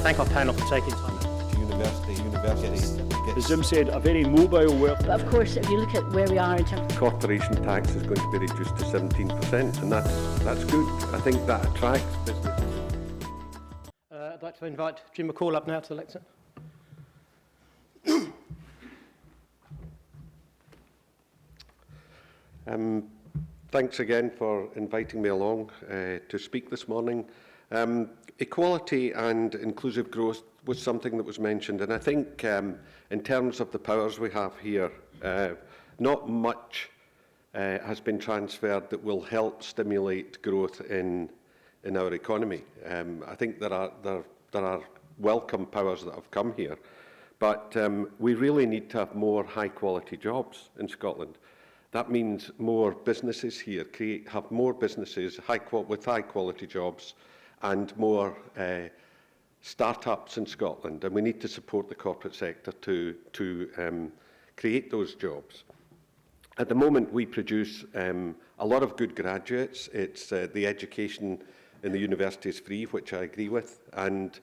thank our panel for taking time. University. As Jim said, a very mobile world. But of course, if you look at where we are in terms of corporation tax is going to be reduced to 17%, and that's good. I think that attracts business. I'd like to invite Jim McColl up now to the lectern. Thanks again for inviting me along to speak this morning. Equality and inclusive growth was something that was mentioned, and I think in terms of the powers we have here, not much has been transferred that will help stimulate growth in our economy. I think there are welcome powers that have come here, but we really need to have more high-quality jobs in Scotland. That means more businesses here, have more businesses with high-quality jobs and more start-ups in Scotland, and we need to support the corporate sector to create those jobs. At the moment, we produce a lot of good graduates. It's the education in the university is free, which I agree with, and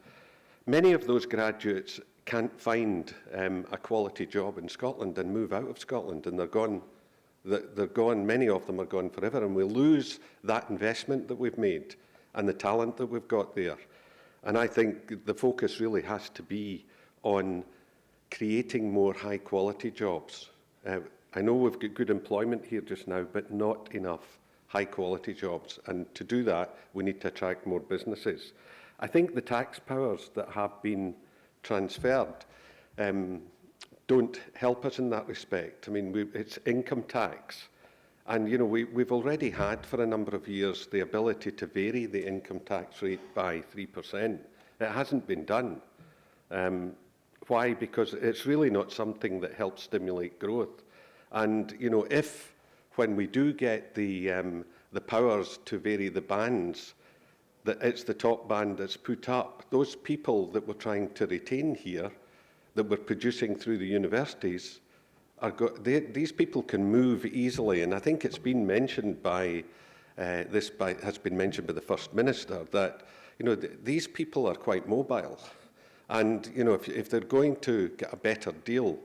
many of those graduates can't find a quality job in Scotland and move out of Scotland, and they're gone. Many of them are gone forever, and we lose that investment that we've made and the talent that we've got there. And I think the focus really has to be on creating more high-quality jobs. I know we've got good employment here just now, but not enough high-quality jobs. And to do that, we need to attract more businesses. I think the tax powers that have been transferred don't help us in that respect. I mean, it's income tax. And, you know, we've already had for a number of years the ability to vary the income tax rate by 3%. It hasn't been done. Why? Because it's really not something that helps stimulate growth. And, you know, if when we do get the powers to vary the bands, that it's the top band that's put up, those people that we're trying to retain here, that we're producing through the universities, these people can move easily, and I think it's been mentioned has been mentioned by the First Minister that, you know, these people are quite mobile, and, you know, if they're going to get a better deal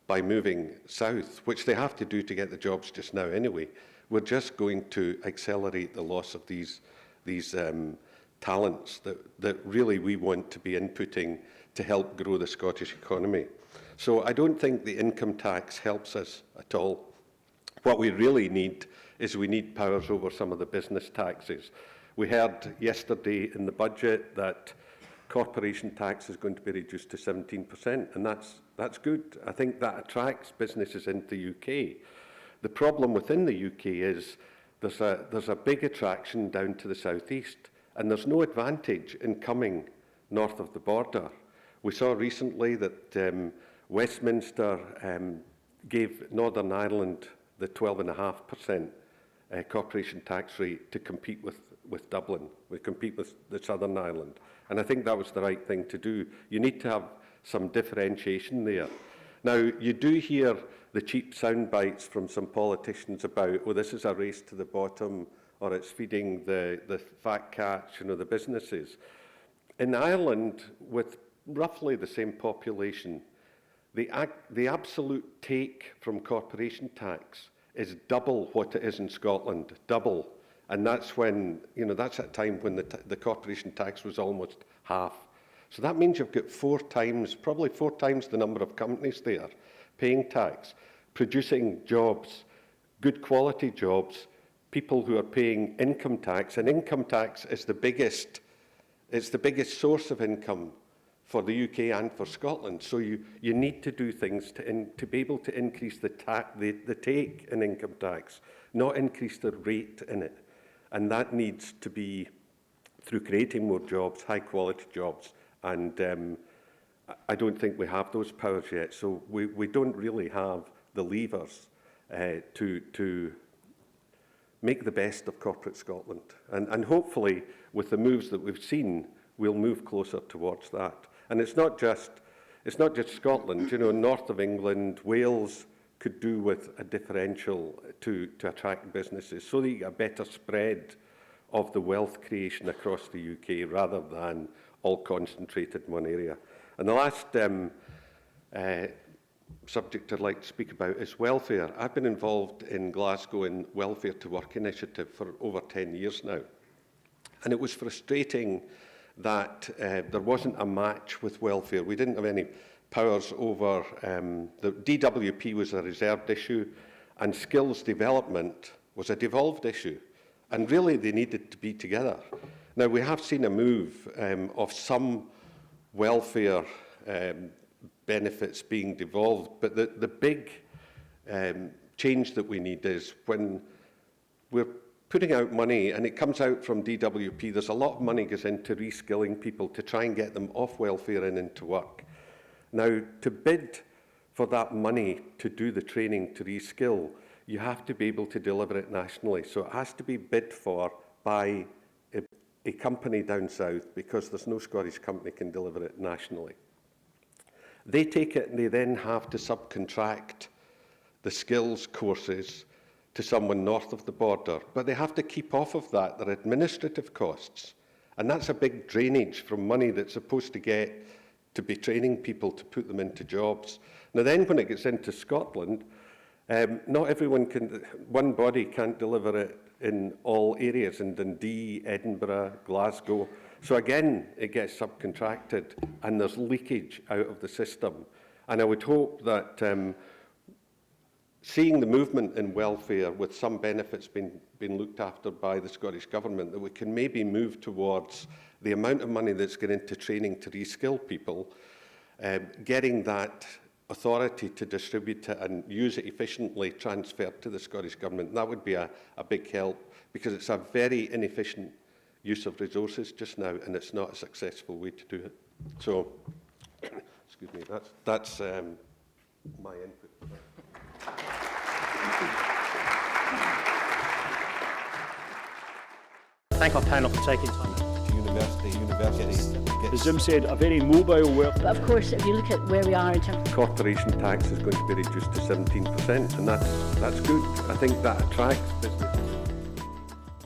by moving south, which they have to do to get the jobs just now anyway, we're just going to accelerate the loss of these talents that really we want to be inputting to help grow the Scottish economy. So I don't think the income tax helps us at all. What we really need is we need powers over some of the business taxes. We heard yesterday in the budget that corporation tax is going to be reduced to 17%, and that's good. I think that attracts businesses into the UK. The problem within the UK is there's a big attraction down to the southeast, and there's no advantage in coming north of the border. We saw recently that Westminster gave Northern Ireland the 12.5% corporation tax rate to compete with Dublin. We compete with the Southern Ireland. And I think that was the right thing to do. You need to have some differentiation there. Now, you do hear the cheap sound bites from some politicians about, oh, this is a race to the bottom, or it's feeding the fat cats, you know, the businesses. In Ireland, with roughly the same population, the absolute take from corporation tax is double what it is in Scotland, double. And that's when, you know, that's at a time when the corporation tax was almost half. So that means you've got probably four times the number of companies there paying tax, producing jobs, good quality jobs, people who are paying income tax, and income tax is the biggest source of income for the UK and for Scotland. So you need to do things to be able to increase the take in income tax, not increase the rate in it. And that needs to be through creating more jobs, high quality jobs. And I don't think we have those powers yet. So we don't really have the levers to make the best of corporate Scotland. And hopefully with the moves that we've seen, we'll move closer towards that. And it's not just Scotland. You know, north of England, Wales could do with a differential to attract businesses so that you get a better spread of the wealth creation across the UK rather than all concentrated in one area. And the last subject I'd like to speak about is welfare. I've been involved in Glasgow in Welfare to Work initiative for over 10 years now. And it was frustrating that there wasn't a match with welfare. We didn't have any powers over, the DWP was a reserved issue, and skills development was a devolved issue. And really, they needed to be together. Now, we have seen a move of some welfare benefits being devolved, but the big change that we need is when we're putting out money, and it comes out from DWP, there's a lot of money goes into reskilling people to try and get them off welfare and into work. Now, to bid for that money to do the training to reskill, you have to be able to deliver it nationally. So it has to be bid for by a company down south, because there's no Scottish company can deliver it nationally. They take it and they then have to subcontract the skills courses to someone north of the border, but they have to keep off of that their administrative costs. And that's a big drainage from money that's supposed to get to be training people to put them into jobs. Now then, when it gets into Scotland, not everyone can, one body can't deliver it in all areas, in Dundee, Edinburgh, Glasgow. So again, it gets subcontracted and there's leakage out of the system. And I would hope that seeing the movement in welfare with some benefits being looked after by the Scottish Government, that we can maybe move towards the amount of money that's going into training to reskill people, getting that authority to distribute it and use it efficiently transferred to the Scottish Government. That would be a big help, because it's a very inefficient use of resources just now, and it's not a successful way to do it. So, excuse me, that's my input. Thank our panel for taking time. Universities. As Jim said, a very mobile work. But of course, if you look at where we are in terms of Corporation tax is going to be reduced to 17%, and that's good. I think that attracts business.